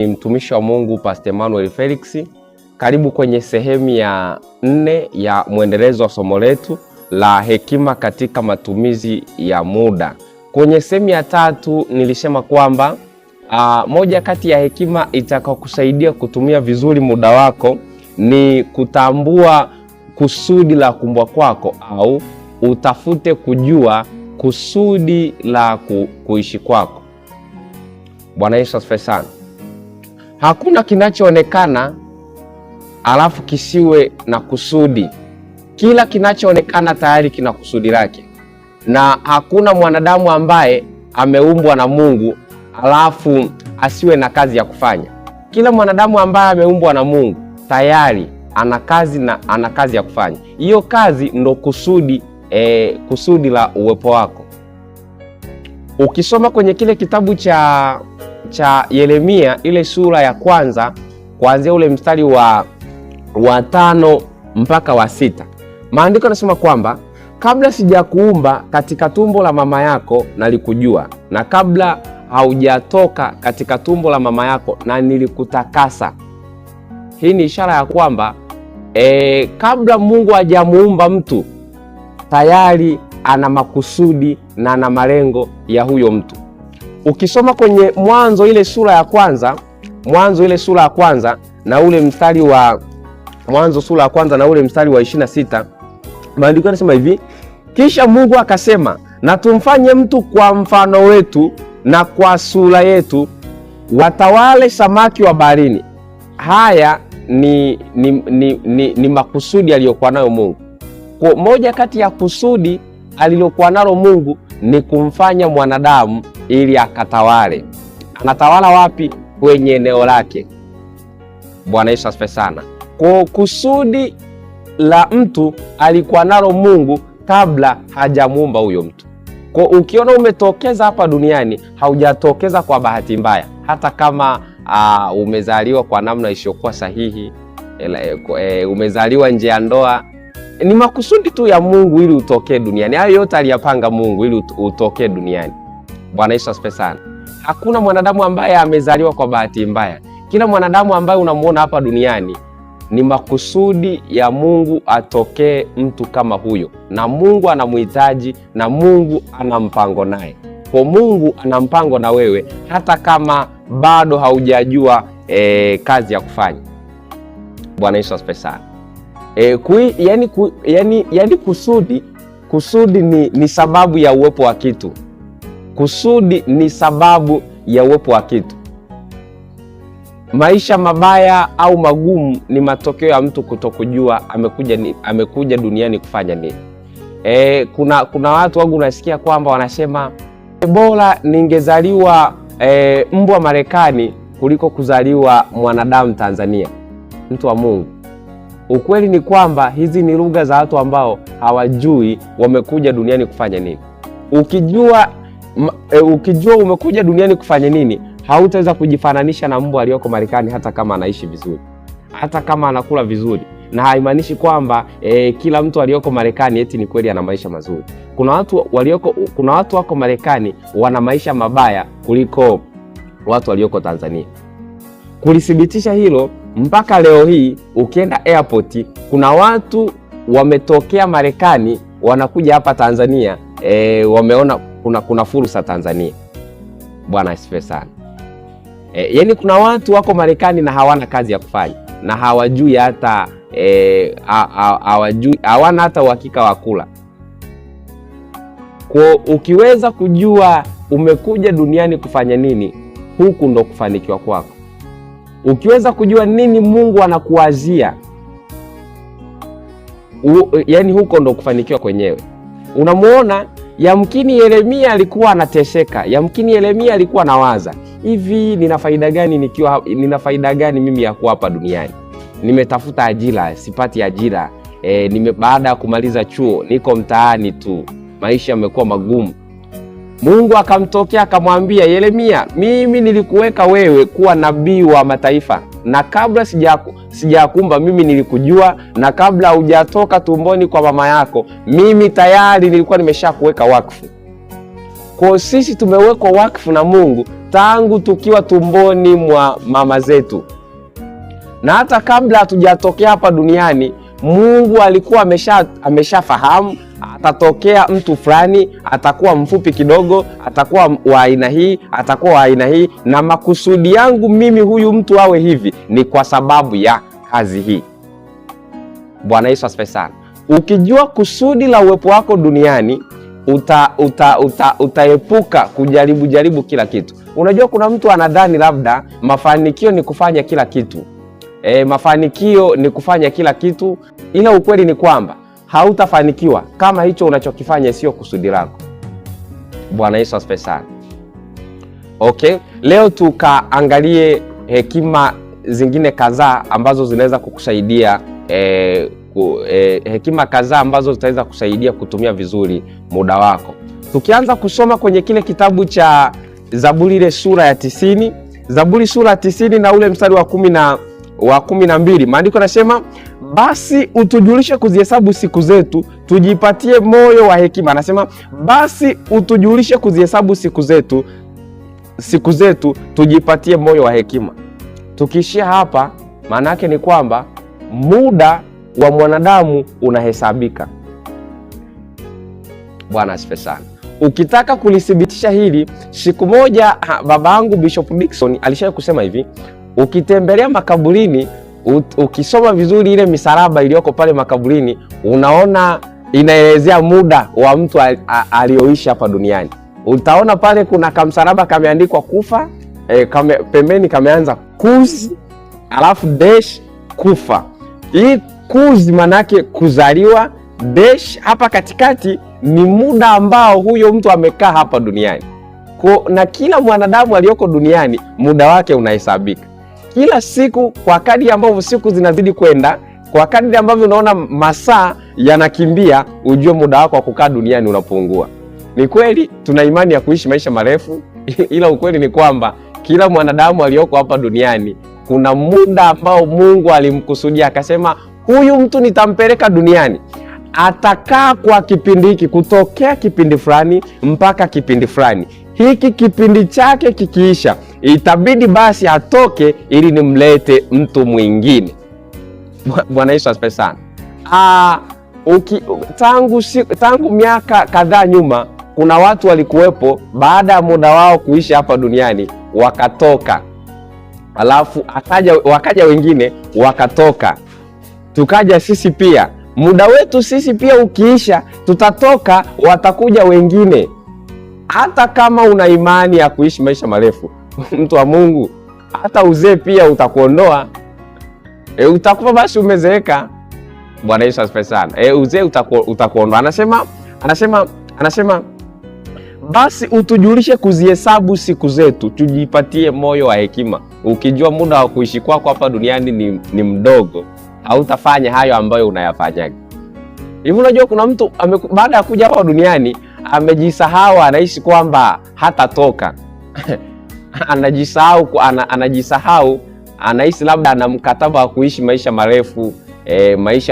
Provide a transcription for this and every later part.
Ni mtumishi wa Mungu Pastor Emmanuel Felix. Karibu kwenye sehemu ya 4 ya mwendelezo wa somo letu la hekima katika matumizi ya muda. Kwenye sehemu ya 3 nilisema kwamba moja kati ya hekima itakayokusaidia kutumia vizuri muda wako ni kutambua kusudi la kuumbwa kwako, au utafute kujua kusudi la kuishi kwako. Bwana Yesu asifiwe sana. Hakuna kinachoonekana alafu kisiwe na kusudi. Kila kinachoonekana tayari kina kusudi lake, na hakuna mwanadamu ambaye ameumbwa na Mungu alafu asiwe na kazi ya kufanya. Kila mwanadamu ambaye ameumbwa na Mungu tayari ana kazi na ana kazi ya kufanya. Hiyo kazi ndo kusudi la uwepo wako. Ukisoma kwenye kile kitabu cha Yeremia ile sura ya 1 kuanzia ule mstari wa 5 mpaka wa 6, maandiko yanasema kwamba kabla sijakuumba katika tumbo la mama yako nalikujua, na kabla haujatoka katika tumbo la mama yako na nilikutakasa. Hii ni ishara ya kwamba kabla Mungu hajamuumba mtu tayari ana makusudi na ana malengo ya huyo mtu. Ukisoma kwenye Mwanzo ile sura ya 1 na ule mstari wa Mwanzo sura ya 1 na ule mstari wa 26, maandiko yanasema hivi: kisha Mungu akasema, na tumfanye mtu kwa mfano wetu na kwa sura yetu, watawale samaki wa baharini. Haya ni makusudi aliyokuwa nayo Mungu. Kwa moja kati ya kusudi alilokuwa nalo Mungu ni kumfanya mwanadamu ili akatawale. Anatawala wapi? Kwenye eneo lake. Bwana Yesu asifiwe sana. Kwa kusudi la mtu alikuwa nalo Mungu kabla hajamuumba huyo mtu. Kwa ukiona umetokeza hapa duniani, haujatokeza kwa bahati mbaya. Hata kama umezaliwa kwa namna isiyokuwa sahihi, umezaliwa nje ya ndoa, ni makusudi tu ya Mungu ili utokee duniani. Hayo yote aliyapanga Mungu ili utokee duniani. Bwana Yesu asifiwe sana. Hakuna mwanadamu ambaye amezaliwa kwa bahati mbaya. Kila mwanadamu ambaye unamuona hapa duniani ni makusudi ya Mungu atokee mtu kama huyo, na Mungu anamhitaji, na Mungu ana mpango naye. Kwa Mungu ana mpango na wewe hata kama bado haujajua kazi ya kufanya. Bwana Yesu asifiwe sana. Yani kusudi ni sababu ya uwepo wa kitu. Kusudi ni sababu ya uwepo wa kitu. Maisha mabaya au magumu ni matokeo ya mtu kutokujua amekuja duniani kufanya nini. Kuna watu wangu unasikia kwamba wanasema bora ningezaliwa mbwa Marekani kuliko kuzaliwa mwanadamu Tanzania. Mtu wa Mungu, ukweli ni kwamba hizi ni lugha za watu ambao hawajui wamekuja duniani kufanya nini. Ukijua umekuja duniani kufanya nini, hautaweza kujifananisha na mbwa aliyoko Marekani, hata kama anaishi vizuri, hata kama anakula vizuri. Na haimaanishi kwamba kila mtu aliyoko Marekani eti ni kweli ana maisha mazuri. Kuna watu wako Marekani wana maisha mabaya kuliko watu walioko Tanzania. Kulithibitisha hilo, mpaka leo hii ukienda airport, kuna watu wametokea Marekani wanakuja hapa Tanzania, wameona kuna fursa Tanzania. Bwana asifiwe sana. Yani kuna watu wako Marekani na hawana kazi ya kufanya, na hawajui hata hawana hata uhakika wa kula. Kwa ukiweza kujua umekuja duniani kufanya nini, huku ndo kufanikiwa kwako. Ukiweza kujua nini Mungu anakuwazia, yani huko ndo kufanikiwa kwenyewe. Unamuona, yamkini Yeremia alikuwa anateseka, yamkini Yeremia alikuwa anawaza, hivi nina faida gani mimi ya kuwa hapa duniani? Nimetafuta ajira, sipati ajira. Baada ya kumaliza chuo niko mtaani tu, maisha yamekuwa magumu. Mungu akamtokea akamwambia, Yeremia, mimi nilikuweka wewe kuwa nabii wa mataifa, na kabla sijakuumba mimi nilikujua, na kabla hujatoka tumboni kwa mama yako mimi tayari nilikuwa nimeshakuweka wakfu. Kwa sisi tumewekwa wakfu na Mungu tangu tukiwa tumboni mwa mama zetu, na hata kabla hatujatokea hapa duniani Mungu alikuwa ameshafahamu atatokea mtu fulani, atakuwa mfupi kidogo, atakuwa wa aina hii, atakuwa wa aina hii, na makusudi yangu mimi huyu mtu awe hivi ni kwa sababu ya kazi hii. Bwana Yesu asifiwe sana. Ukijua kusudi la uwepo wako duniani, utaepuka kujaribu kila kitu. Unajua kuna mtu anadhani labda mafanikio ni kufanya kila kitu. Mafanikio ni kufanya kila kitu, ila ukweli ni kwamba hautafanikiwa kama hicho unachokifanya sio kusudi lako. Bwana Yesu asifiwe sana. Okay, leo tukaangalie hekima zingine kadhaa ambazo zinaweza kukusaidia hekima kadhaa ambazo zitaweza kusaidia kutumia vizuri muda wako. Tukianza kusoma kwenye kile kitabu cha Zaburi ile sura ya 90, Zaburi sura ya 90 na ule mstari wa 12, maandiko yanasema, basi utujulishe kuzihesabu siku zetu, tujipatie moyo wa hekima. Anasema basi utujulishe kuzihesabu siku zetu, tujipatie moyo wa hekima. Tukiishia hapa, maana yake ni kwamba muda wa mwanadamu unahesabika. Bwana asifiwe sana. Ukitaka kulithibitisha hili, siku moja baba yangu Bishop Dickson alishawahi kusema hivi, ukitembelea makaburini, ukisoma vizuri ile misalaba iliyoko pale makaburini, unaona inaelezea muda wa mtu alioishi hapa duniani. Utaona pale kuna kamsalaba kameandikwa kufa, pembeni kameanza kuzi, alafu dash kufa. Hii kuzi manake kuzaliwa, dash hapa katikati ni muda ambao huyo mtu amekaa hapa duniani. Na kila mwanadamu aliyoko duniani muda wake unahesabika. Kila siku, kwa kadri ambavyo siku zinazidi kwenda, kwa kadri ambavyo unaona masaa yanakimbia, ujue muda wako wa kukaa duniani unapungua. Ni kweli tuna imani ya kuishi maisha marefu, ila ukweli ni kwamba kila mwanadamu aliyoko hapa duniani kuna muda ambao Mungu alimkusudia, akasema huyu mtu nitampeleka duniani, atakaa kwa kipindi hiki, kutokea kipindi fulani mpaka kipindi fulani. Hiki kipindi chake kikiisha, itabidi basi atoke ili nimlete mtu mwingine. Bwana Yesu asifiwe sana. Tangu miaka kadhaa nyuma, kuna watu walikuwepo baada ya muda wao kuisha hapa duniani wakatoka, alafu wakaja wengine wakatoka, tukaja sisi pia. Muda wetu sisi pia ukiisha, tutatoka, watakuja wengine. Hata kama una imani ya kuishi maisha marefu, mtu wa Mungu, hata uzee pia utakuondoa. Utakufa basi umezeeka. Bwana Yesu asifiwe sana. Uzee utakuondoa. Anasema basi utujulishe kuzihesabu siku zetu, tujipatie moyo wa hekima. Ukijua muda wa kuishi kwako hapa duniani ni mdogo, hautafanya hayo ambayo unayafanyaga. Hivi unajua kuna mtu baada ya kuja hapa duniani amejisahau, anaishi kwamba hatatoka. Anajisahau, anaishi labda ana mkataba wa kuishi maisha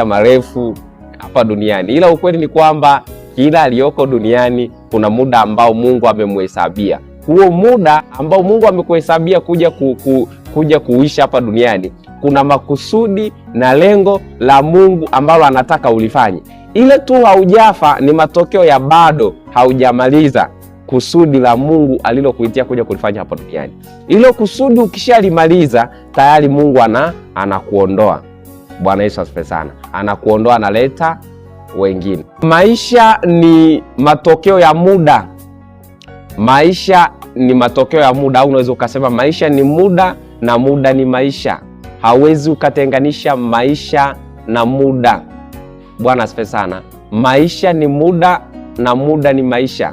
marefu hapa duniani. Ila ukweli ni kwamba kila aliyoko duniani kuna muda ambao Mungu amemhesabia. Huo muda ambao Mungu amekuhesabia kuja kuishi hapa duniani, kuna makusudi na lengo la Mungu ambalo anataka ulifanye. Ile tu haujafa ni matokeo ya bado haujamaliza kusudi la Mungu alilokuitia kuja kulifanya hapa duniani. Ile kusudi ukishalimaliza, tayari Mungu anakuondoa. Bwana Yesu asifiwe sana. Anakuondoa, analeta wengine. Maisha ni matokeo ya muda. Maisha ni matokeo ya muda, au unaweza ukasema maisha ni muda na muda ni maisha. Hauwezi ukatenganisha maisha na muda. Bwana asifiwe sana. Maisha ni muda na muda ni maisha.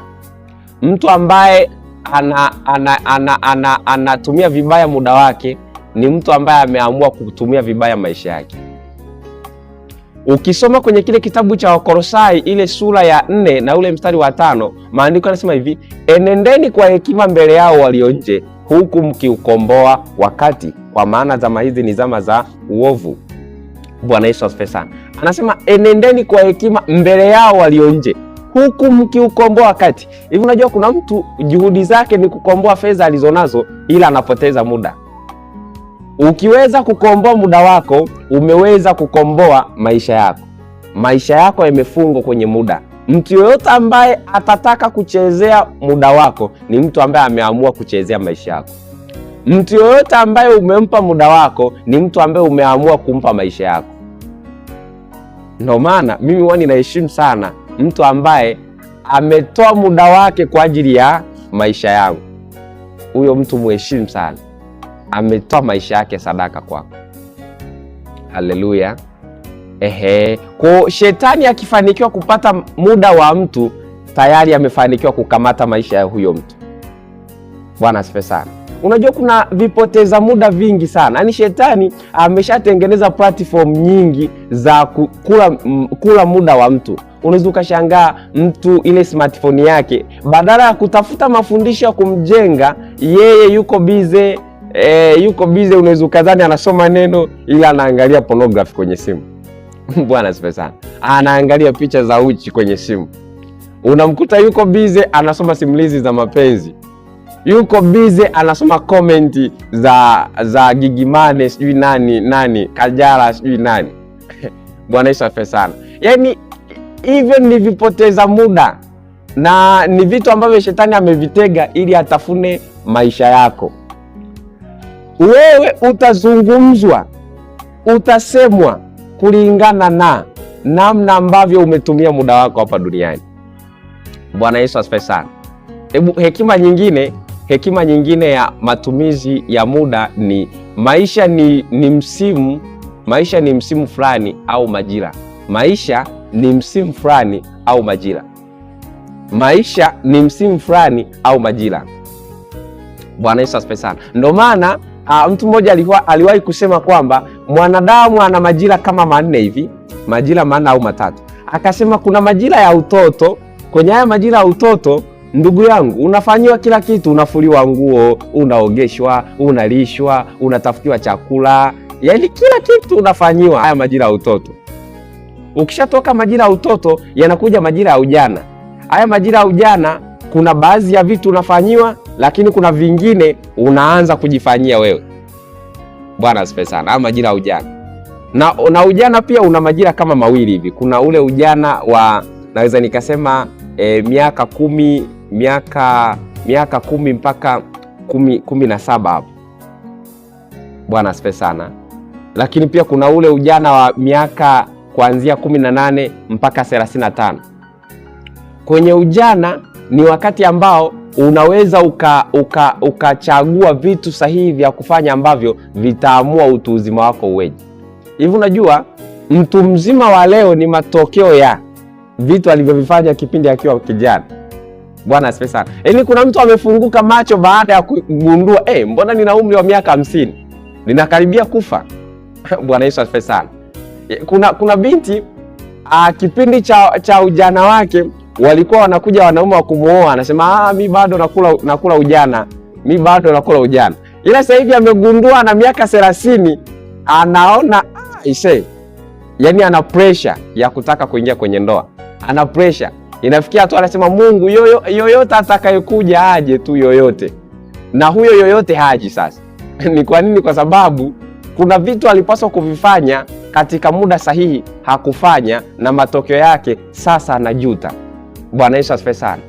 Mtu ambaye anatumia vibaya muda wake ni mtu ambaye ameamua kutumia vibaya maisha yake. Ukisoma kwenye kile kitabu cha Wakolosai ile sura ya 4 na ule mstari wa 5, maandiko yanasema hivi, enendeni kwa hekima mbele yao walio nje, huku mkiukomboa wakati, kwa maana zama hizi ni zama za uovu. Bwana Yesu asifiwe sana. Anasema enendeni kwa hekima mbele yao walio nje, huku mkiukomboa wakati. Hivi unajua kuna mtu juhudi zake ni kukomboa fedha alizonazo, ila anapoteza muda. Ukiweza kukomboa muda wako, umeweza kukomboa maisha yako. Maisha yako yamefungwa kwenye muda. Mtu yoyote ambaye atataka kuchezea muda wako ni mtu ambaye ameamua kuchezea maisha yako. Mtu yoyote ambaye umempa muda wako ni mtu ambaye umeamua kumpa maisha yako. Ndio maana mimi huwa ninaheshimu sana mtu ambaye ametoa muda wake kwa ajili ya maisha yangu. Huyo mtu muheshimu sana. Ametoa maisha yake sadaka kwako. Haleluya. Kwa shetani akifanikiwa kupata muda wa mtu, tayari amefanikiwa kukamata maisha ya huyo mtu. Bwana asifiwe sana. Unajua kuna vipoteza muda vingi sana. Yaani shetani ameshatengeneza platform nyingi za kula muda wa mtu. Unaweza ukashangaa mtu ile smartphone yake, badala ya kutafuta mafundisho ya kumjenga, yeye yuko busy unaweza ukadhani anasoma neno, ila anaangalia pornography kwenye simu. Bwana asifiwe sana. Anaangalia picha za uchi kwenye simu. Unamkuta yuko busy anasoma simulizi za mapenzi. Yuko busy anasoma comment za Gigimane sijui nani Kajala sijui nani. Bwana Yesu asifiwe sana. Yaani hivyo ni vipoteza muda, na ni vitu ambavyo shetani amevitega ili atafune maisha yako. Wewe utazungumzwa, utasemwa kulingana na namna ambavyo umetumia muda wako hapa duniani. Bwana Yesu asifiwe sana. Hekima nyingine ya matumizi ya muda ni maisha ni msimu. Maisha ni msimu fulani au majira. Maisha ni msimu fulani au majira. Maisha ni msimu fulani au majira. Bwana Yesu asifiwe sana. Ndio maana mtu mmoja aliwahi kusema kwamba mwanadamu ana majira kama 4 hivi, majira 4 au 3. Akasema kuna majira ya utoto. Kwenye haya majira ya utoto, ndugu yangu, unafanyiwa kila kitu. Unafuliwa nguo, unaogeshwa, unalishwa, unatafutiwa chakula, yaani kila kitu unafanyiwa haya majira ya utoto. Ukishatoka majira ya utoto, yanakuja majira ya ujana. Haya majira ya ujana, kuna baadhi ya vitu unafanyiwa, lakini kuna vingine unaanza kujifanyia wewe. Bwana asifiwe sana. Haya majira ya ujana. Na ujana pia una majira kama 2 hivi. Kuna ule ujana wa, naweza nikasema miaka 10 mpaka 17 hapo. Bwana asifiwe sana. Lakini pia kuna ule ujana wa miaka kuanzia 18 mpaka 35. Kwenye ujana ni wakati ambao unaweza ukachagua vitu sahihi vya kufanya ambavyo vitaamua utu uzima wako uweje. Hivi unajua mtu mzima wa leo ni matokeo ya vitu alivyovifanya kipindi akiwa kijana. Bwana asifiwe sana. Yaani kuna mtu amefunguka macho baada ya kugundua mbona nina umri wa miaka 50, ninakaribia kufa. Bwana Yesu asifiwe sana. Kuna binti kipindi cha ujana wake walikuwa wanakuja wanaume wa kumuoa, anasema mimi bado nakula ujana. Mimi bado nakula ujana. Ila sasa hivi amegundua na miaka 30, anaona yaani ana pressure ya kutaka kuingia kwenye ndoa. Ana pressure. Inafikia tu anasema Mungu yoyote atakayekuja aje tu yoyote. Na huyo yoyote haji sasa. Ni kwa nini? Kwa sababu kuna vitu alipaswa kuvifanya katika muda sahihi hakufanya, na matokeo yake sasa anajuta. Bwana Yesu asifiwe sana.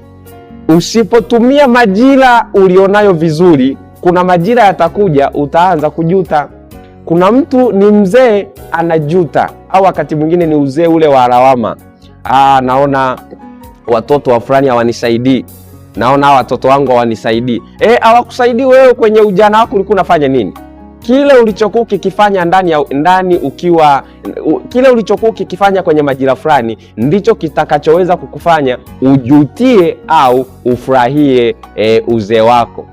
Usipotumia majira ulionayo vizuri, kuna majira yatakuja utaanza kujuta. Kuna mtu ni mzee anajuta, au wakati mwingine ni uzee ule wa lawama. Naona watoto wa fulani hawanisaidii. Naona watoto wangu hawanisaidii. Hawakusaidii wewe kwenye ujana wako ulikuwa unafanya nini? Kile ulichokuwa ukikifanya kile ulichokuwa ukikifanya kwenye majira fulani ndicho kitakachoweza kukufanya ujutie au ufurahie uzee wako.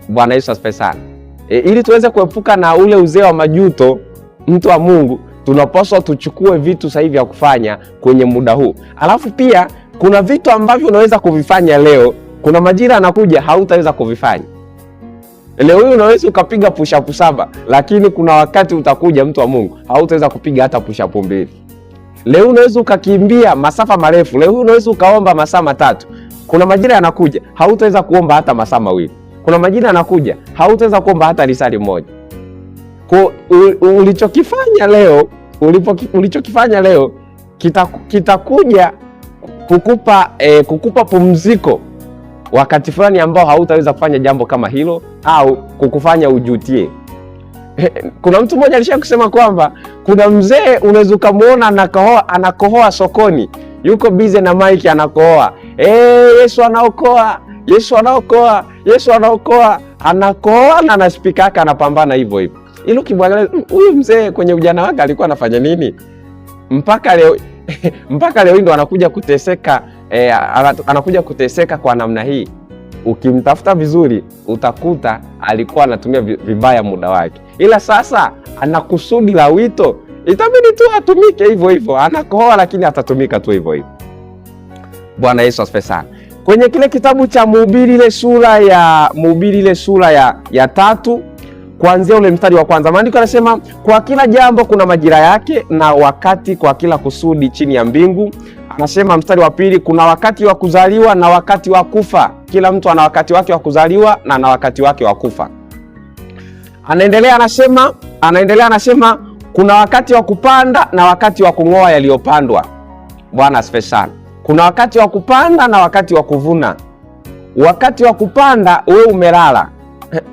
Bwana Yesu asifiwe sana. Ili tuweze kuepuka na ule uzee wa majuto, mtu wa Mungu, tunapaswa tuchukue vitu sahihi vya kufanya kwenye muda huu. Alafu pia kuna vitu ambavyo unaweza kuvifanya leo, kuna majira anakuja hautaweza kuvifanya. Leo hii unaweza ukapiga push up 7, lakini kuna wakati utakuja, mtu wa Mungu, hautaweza kupiga hata push up 2. Leo unaweza ukakimbia masafa marefu, leo unaweza ukaomba masaa 3. Kuna majira yanakuja hautaweza kuomba hata masaa 2. Kuna majira yanakuja hautaweza kuomba hata lisali moja. Kwa ulichokifanya leo, ulichokifanya leo kitakuja kukupa pumziko wakati fulani ambao hautaweza kufanya jambo kama hilo au kukufanya ujutie. Kuna mtu mmoja alisha kusema kwamba kuna mzee unaweza ukamuona anakohoa sokoni, yuko busy na maiki anakohoa, Yesu anaokoa, Yesu anaokoa, Yesu anaokoa, anakohoa na na speaker yake anapambana hivyo hivyo. Ili ukimwangalia huyu mzee kwenye ujana wake alikuwa anafanya nini? Mpaka leo ndo anakuja kuteseka, anakuja kuteseka kwa namna hii. Ukimtafuta vizuri utakuta alikuwa anatumia vibaya muda wake, ila sasa ana kusudi la wito, itabidi tu atumike hivyo hivyo. Anakohoa lakini atatumika tu hivyo hivyo. Bwana Yesu asifiwe sana. Kwenye kile kitabu cha Mhubiri ile sura ya 3 kuanzia ule mstari wa kwanza, maandiko yanasema kwa kila jambo kuna majira yake na wakati kwa kila kusudi chini ya mbingu. Anasema mstari wa 2, kuna wakati wa kuzaliwa na wakati wa kufa. Kila mtu ana wakati wake wa kuzaliwa na ana wakati wake wa kufa. Anaendelea anasema kuna wakati wa kupanda na wakati wa kung'oa yaliyopandwa. Bwana asifiwe sana. Kuna wakati wa kupanda na wakati wa kuvuna. Wakati wa kupanda wewe umelala,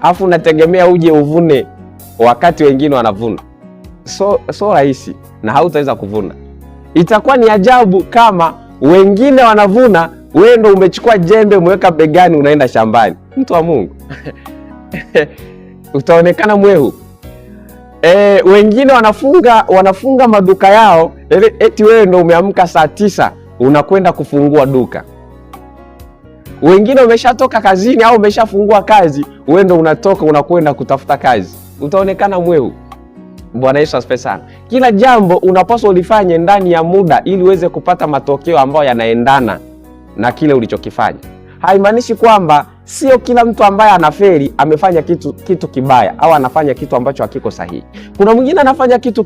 afu unategemea uje uvune wakati wengine wanavuna. So rahisi na hautaweza kuvuna. Itakuwa ni ajabu kama wengine wanavuna, wewe ndo umechukua jembe umeweka begani unaenda shambani. Mtu wa Mungu. Utaonekana mwehu. Wengine wanafunga maduka yao, eti wewe ndo umeamka saa 9 unakwenda kufungua duka. Wengine umeshatoka kazini au umeshafungua kazi, wewe ndo unatoka unakwenda kutafuta kazi. Utaonekana mwehu. Bwana Yesu asifiwe sana. Kila jambo unapaswa ulifanye ndani ya muda ili uweze kupata matokeo ambayo yanaendana na kile ulichokifanya. Haimaanishi kwamba sio kila mtu ambaye anafeli amefanya kitu kibaya au anafanya kitu ambacho hakiko sahihi. Kuna mwingine anafanya kitu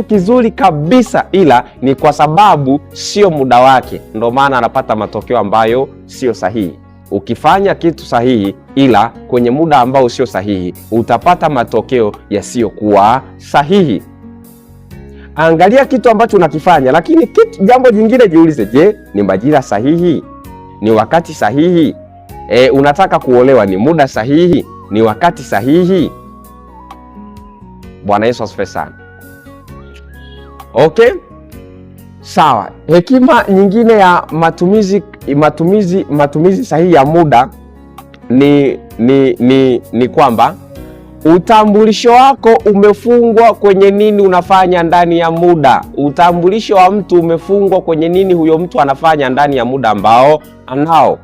kizuri kabisa, ila ni kwa sababu sio muda wake, ndio maana anapata matokeo ambayo sio sahihi. Ukifanya kitu sahihi ila kwenye muda ambao sio sahihi, utapata matokeo yasiyokuwa sahihi. Angalia kitu ambacho unakifanya, lakini jambo jingine jiulize, je, ni majira sahihi? Ni wakati sahihi? Unataka kuolewa, ni muda sahihi? Ni wakati sahihi? Bwana Yesu asifiwe sana. Okay? Sawa. Hekima nyingine ya matumizi sahihi ya muda ni kwamba utambulisho wako umefungwa kwenye nini unafanya ndani ya muda. Utambulisho wa mtu umefungwa kwenye nini huyo mtu anafanya ndani ya muda ambao anao.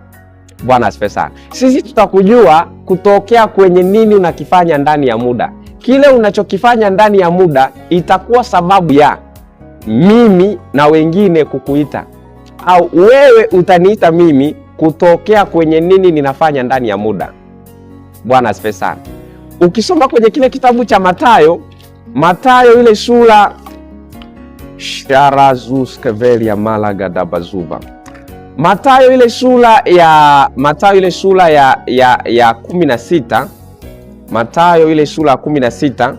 Bwana asifiwe sana. Sisi tutakujua kutokea kwenye nini unakifanya ndani ya muda. Kile unachokifanya ndani ya muda itakuwa sababu ya mimi na wengine kukuita, au wewe utaniita mimi kutokea kwenye nini ninafanya ndani ya muda. Bwana asifiwe sana. Ukisoma kwenye kile kitabu cha Mathayo ile sura Sharazuskvelia Malagadabazuba. Mathayo ile sura ya 16. Mathayo ile sura ya 16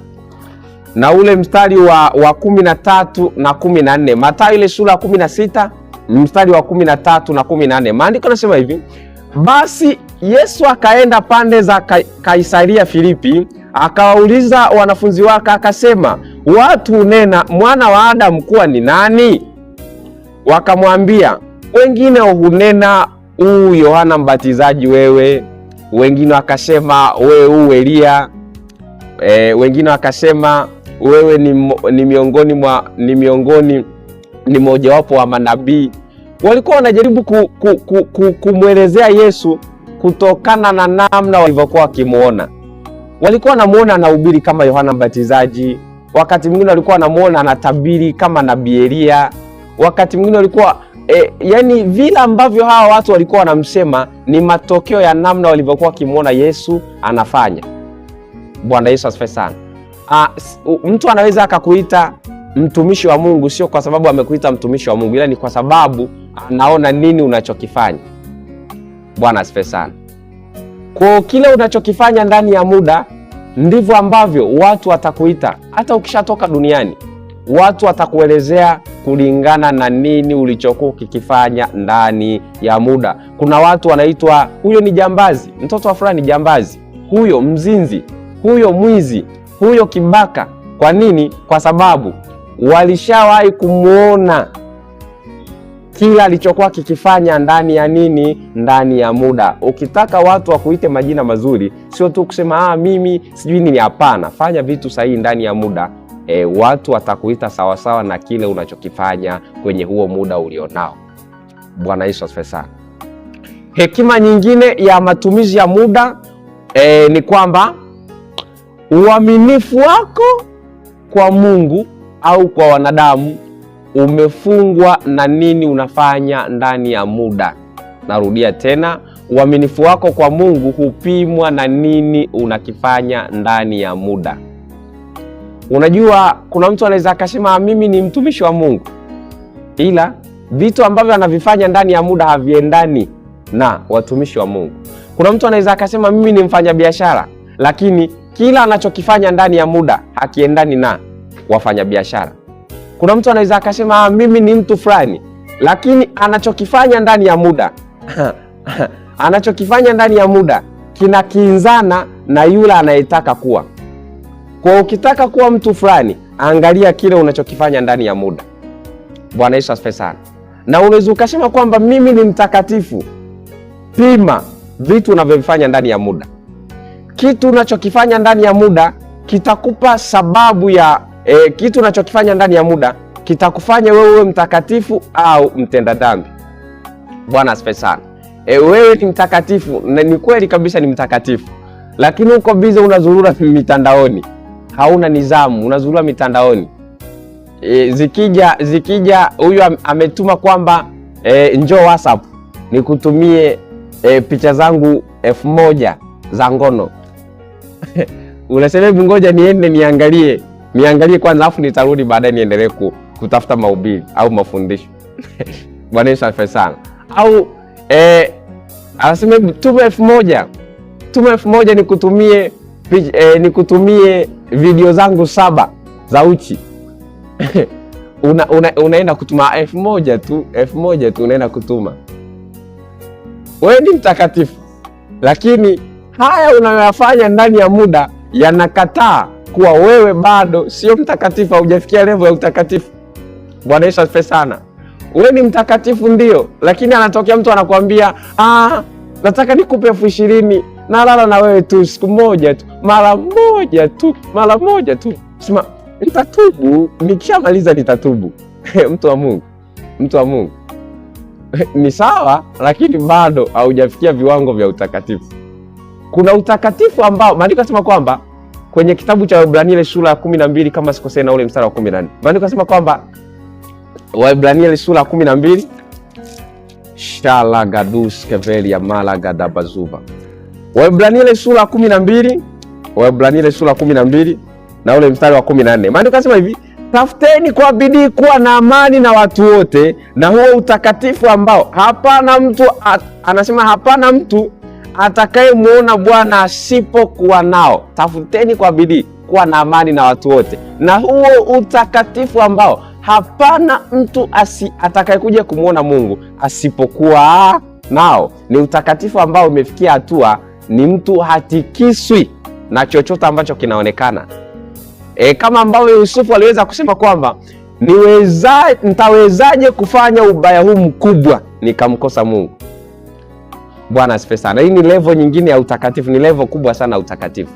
na ule mstari wa 13 na 14. Mathayo ile sura ya 16 mstari wa 13 na 14. Maandiko yanasema hivi: basi Yesu akaenda pande za Kaisaria Filipi, akawauliza wanafunzi wake akasema, watu hunena mwana wa Adamu kuwa ni nani? Wakamwambia, wengine hunena huu Yohana Mbatizaji wewe, wengine wakasema wewe huu Elia, wengine wakasema wewe ni mojawapo wa manabii. Walikuwa wanajaribu kumwelezea Yesu kutokana na namna walivyokuwa wakimuona. Walikuwa wanamuona anahubiri kama Yohana Mbatizaji, wakati mwingine walikuwa wanamuona anatabiri kama nabii Elia, wakati mwingine walikuwa yani vile ambavyo hawa watu walikuwa wanamsema ni matokeo ya namna walivyokuwa wakimuona Yesu anafanya. Bwana Yesu asifiwe sana. Mtu anaweza akakuita mtumishi wa Mungu sio kwa sababu amekuita mtumishi wa Mungu, ila ni kwa sababu anaona nini unachokifanya. Bwana asifiwe sana. Kwa kile unachokifanya ndani ya muda ndivyo ambavyo watu watakuita. Hata ukishatoka duniani, watu watakuelezea kulingana na nini ulichokuwa ukikifanya ndani ya muda. Kuna watu wanaitwa huyo ni jambazi, mtoto wa fulani jambazi, huyo mzinzi, huyo mwizi, huyo kibaka. Kwa nini? Kwa sababu walishawahi kumuona kila alichokuwa kikifanya ndani ya nini? Ndani ya muda. Ukitaka watu wakuite majina mazuri, sio tu kusema mimi sijui nini. Hapana, fanya vitu sahihi ndani ya muda. Watu watakuita sawasawa na kile unachokifanya kwenye huo muda ulionao. Bwana Yesu asifiwe sana. Hekima nyingine ya matumizi ya muda ni kwamba uaminifu wako kwa Mungu au kwa wanadamu umefungwa na nini unafanya ndani ya muda. Narudia tena, uaminifu wako kwa Mungu hupimwa na nini unakifanya ndani ya muda. Unajua, kuna mtu anaweza akasema mimi ni mtumishi wa Mungu, ila vitu ambavyo anavifanya ndani ya muda haviendani na watumishi wa Mungu. Kuna mtu anaweza akasema mimi ni mfanyabiashara, lakini kila anachokifanya ndani ya muda hakiendani na wafanyabiashara. Kuna mtu anaweza akasema mimi ni mtu fulani, lakini anachokifanya ndani ya muda anachokifanya ndani ya muda kinakinzana na yule anayetaka kuwa. Kwa ukitaka kuwa mtu fulani, angalia kile unachokifanya ndani ya muda. Bwana Yesu asifiwe sana. Na unaweza ukasema kwamba mimi ni mtakatifu. Pima vitu unavyofanya ndani ya muda. Kitu unachokifanya ndani ya muda kitakupa sababu ya kitu unachokifanya ndani ya muda kitakufanya wewe mtakatifu au mtenda dhambi. Bwana asifiwe sana. Wewe ni mtakatifu, na ni kweli kabisa ni mtakatifu, lakini uko bize unazurura mitandaoni, hauna nidhamu, unazurura mitandaoni. Zikija huyu ametuma kwamba njoo WhatsApp nikutumie picha zangu 1000 za ngono. Unasema hebu ngoja niende niangalie kwanza, afu nitarudi baadaye niendelee kutafuta mahubiri au mafundisho. Bwana Yesu asifiwe sana. Au anasema tuma 1000 nikutumie video zangu 7 za uchi. Unaenda kutuma 1000 tu unaenda kutuma. Wewe ni mtakatifu, lakini haya unayoyafanya ndani ya muda yanakataa kuwa wewe bado sio mtakatifu, haujafikia level ya utakatifu. Bwana Yesu asifiwe sana. Wewe ni mtakatifu ndio, lakini anatokea mtu anakuambia nataka nikupe 20,000 na lala na wewe tu siku moja tu, mara moja tu. Sema nitatubu, nikishamaliza nitatubu. Mtu wa Mungu ni sawa, lakini bado haujafikia viwango vya utakatifu. Kuna utakatifu ambao maandiko yanasema kwamba kwenye kitabu cha Waebrania ile sura ya 12 kama sikosei na ule mstari wa 14. Maandiko yanasema kwamba Waebrania ile sura ya 12 shala gadus kevelia mala gadabazuba. Waebrania ile sura ya 12 na ule mstari wa 14. Maandiko yanasema hivi, tafuteni kwa bidii kuwa na amani na watu wote na huo utakatifu ambao hapana mtu atakayemuona Bwana asipokuwa nao. Tafuteni kwa bidii kuwa na amani na watu wote na huo utakatifu ambao hapana mtu atakayekuja kumuona Mungu asipokuwa nao. Ni utakatifu ambao umefikia hatua ni mtu hatikiswi na chochote ambacho kinaonekana. Kama ambavyo Yusufu aliweza kusema kwamba nitawezaje kufanya ubaya huu mkubwa nikamkosa Mungu. Bwana asifiwe sana. Hii ni level nyingine ya utakatifu, ni level kubwa sana ya utakatifu.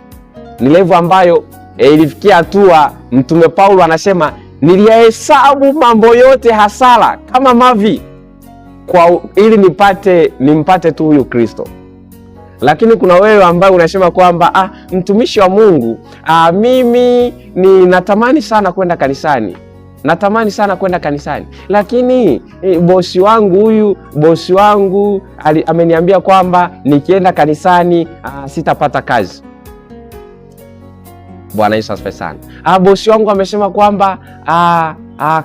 Ni level ambayo ilifikia hatua Mtume Paulo anasema niliyahesabu mambo yote hasara kama mavi ili nimpate tu huyu Kristo. Lakini kuna wewe ambaye unasema kwamba mtumishi wa Mungu, mimi natamani sana kwenda kanisani, lakini bosi wangu ameniambia kwamba nikienda kanisani sitapata kazi. Bwana Yesu asifiwe sana. Bosi wangu amesema kwamba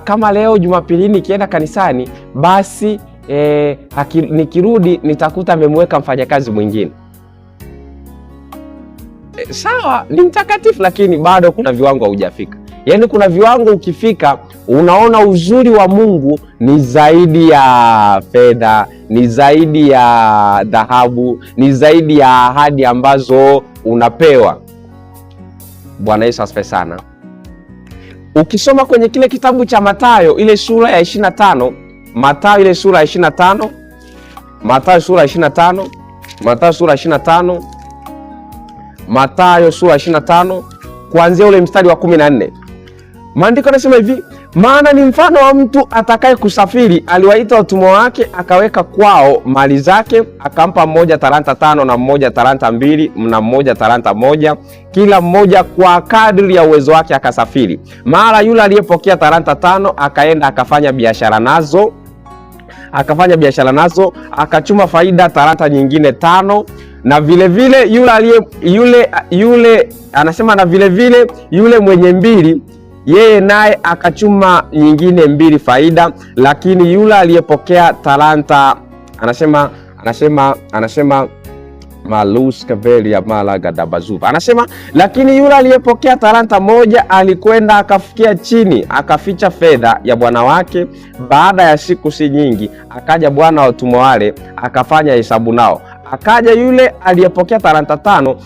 kama leo Jumapili nikienda kanisani basi nikirudi nitakuta amemweka mfanyakazi mwingine. Sawa, ni mtakatifu, lakini bado kuna viwango hujafika. Yaani kuna viwango ukifika unaona uzuri wa Mungu ni zaidi ya fedha, ni zaidi ya dhahabu, ni zaidi ya ahadi ambazo unapewa. Bwana Yesu asifiwe sana. Ukisoma kwenye kile kitabu cha Mathayo ile sura ya 25, Mathayo ile sura ya 25, Mathayo sura ya 25, Mathayo sura ya 25, Mathayo sura ya 25 kuanzia ule mstari wa 14. Maandiko yanasema hivi: maana ni mfano wa mtu atakaye kusafiri, aliwaita watumwa wake, akaweka kwao mali zake, akampa mmoja talanta 5 na mmoja talanta 2 na mmoja talanta 1, kila mmoja kwa kadri ya uwezo wake akasafiri. Mara yule aliyepokea talanta 5 akaenda akafanya biashara nazo, akachuma faida talanta nyingine 5. Na vile vile yule mwenye 2 yeye naye akachuma nyingine 2 faida. Lakini yule aliyepokea talanta lakini yule aliyepokea talanta 1 alikwenda akafikia chini, akaficha fedha ya bwana wake. Baada ya siku si nyingi akaja bwana wa watumwa wale, akafanya hesabu nao. Akaja yule aliyepokea talanta 5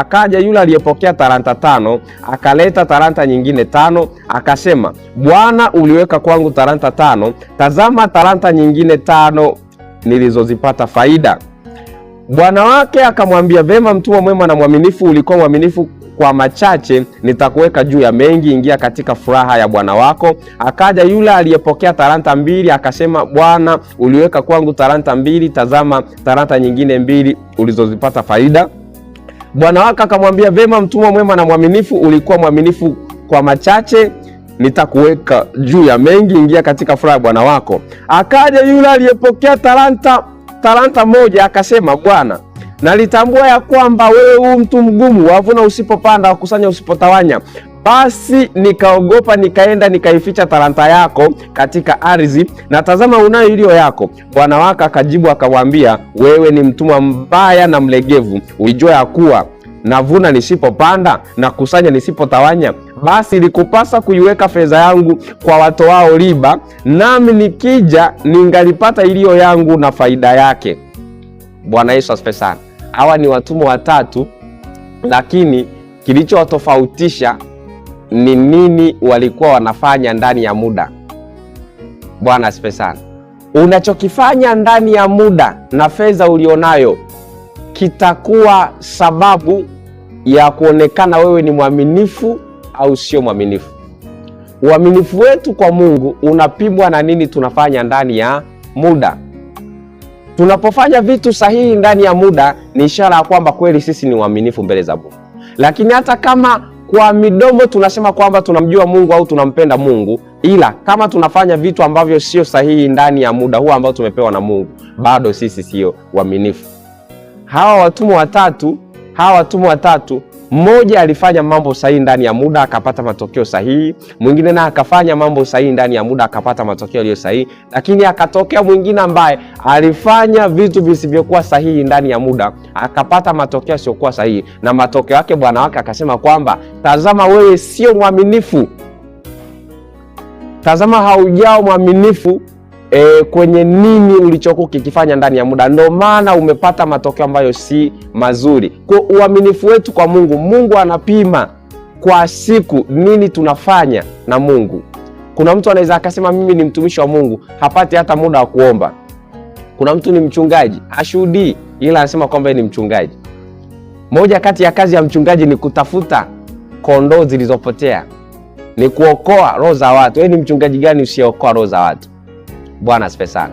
akaja yule aliyepokea talanta 5 akaleta talanta nyingine 5, akasema, Bwana, uliweka kwangu talanta 5, tazama talanta nyingine 5 nilizozipata faida. Bwana wake akamwambia, vema mtumwa mwema na mwaminifu, ulikuwa mwaminifu kwa machache, nitakuweka juu ya mengi, ingia katika furaha ya bwana wako. Akaja yule aliyepokea talanta 2 akasema, Bwana, uliweka kwangu talanta 2, tazama talanta nyingine 2 ulizozipata faida. Bwana wake akamwambia, vema mtumwa mwema na mwaminifu, ulikuwa mwaminifu kwa machache, nitakuweka juu ya mengi, ingia katika furaha ya bwana wako. Akaja yule aliyepokea talanta 1 akasema, Bwana, nalitambua ya kwamba wewe u mtu mgumu, wavuna usipopanda, wakusanya usipotawanya. Basi nikaogopa, nikaenda nikaificha talanta yako katika ardhi, na tazama unayo iliyo yako. Bwana wake akajibu akamwambia, wewe ni mtumwa mbaya na mlegevu, ulijua ya kuwa navuna nisipopanda na kusanya nisipotawanya? Basi ilikupasa kuiweka fedha yangu kwa watoao riba, nami nikija ningalipata iliyo yangu na faida yake. Bwana Yesu asifiwe sana. Hawa ni watumwa watatu, lakini kilichowatofautisha ni nini walikuwa wanafanya ndani ya muda. Bwana asifiwe sana. Unachokifanya ndani ya muda na fedha ulionayo kitakuwa sababu ya kuonekana wewe ni mwaminifu au sio mwaminifu. Uaminifu wetu kwa Mungu unapimwa na nini tunafanya ndani ya muda. Tunapofanya vitu sahihi ndani ya muda ni ishara ya kwamba kweli sisi ni waaminifu mbele za Mungu. Lakini hata kama kwa midomo tunasema kwamba tunamjua Mungu au tunampenda Mungu, ila kama tunafanya vitu ambavyo sio sahihi ndani ya muda huo ambao tumepewa na Mungu, bado sisi sio waaminifu. Hawa watumwa watatu, mmoja alifanya mambo sahihi ndani ya muda akapata matokeo sahihi, mwingine na akafanya mambo sahihi ndani ya muda akapata matokeo yaliyo sahihi, lakini akatokea mwingine ambaye alifanya vitu visivyokuwa sahihi ndani ya muda akapata matokeo yasiyokuwa sahihi, na matokeo yake bwana wake akasema kwamba tazama wewe sio mwaminifu, tazama haujao mwaminifu kwenye nini ulichokuwa kikifanya ndani ya muda, ndio maana umepata matokeo ambayo si mazuri. Kwa uaminifu wetu kwa Mungu, Mungu anapima kwa siku nini tunafanya na Mungu. Kuna mtu anaweza akasema mimi ni mtumishi wa Mungu, hapati hata muda wa kuomba. Kuna mtu ni mchungaji, hashuhudii ila anasema kwamba ni mchungaji. Moja kati ya kazi ya mchungaji ni kutafuta kondoo zilizopotea, ni kuokoa roho za watu. Wewe ni mchungaji gani usiokoa roho za watu? Bwana asifiwe sana.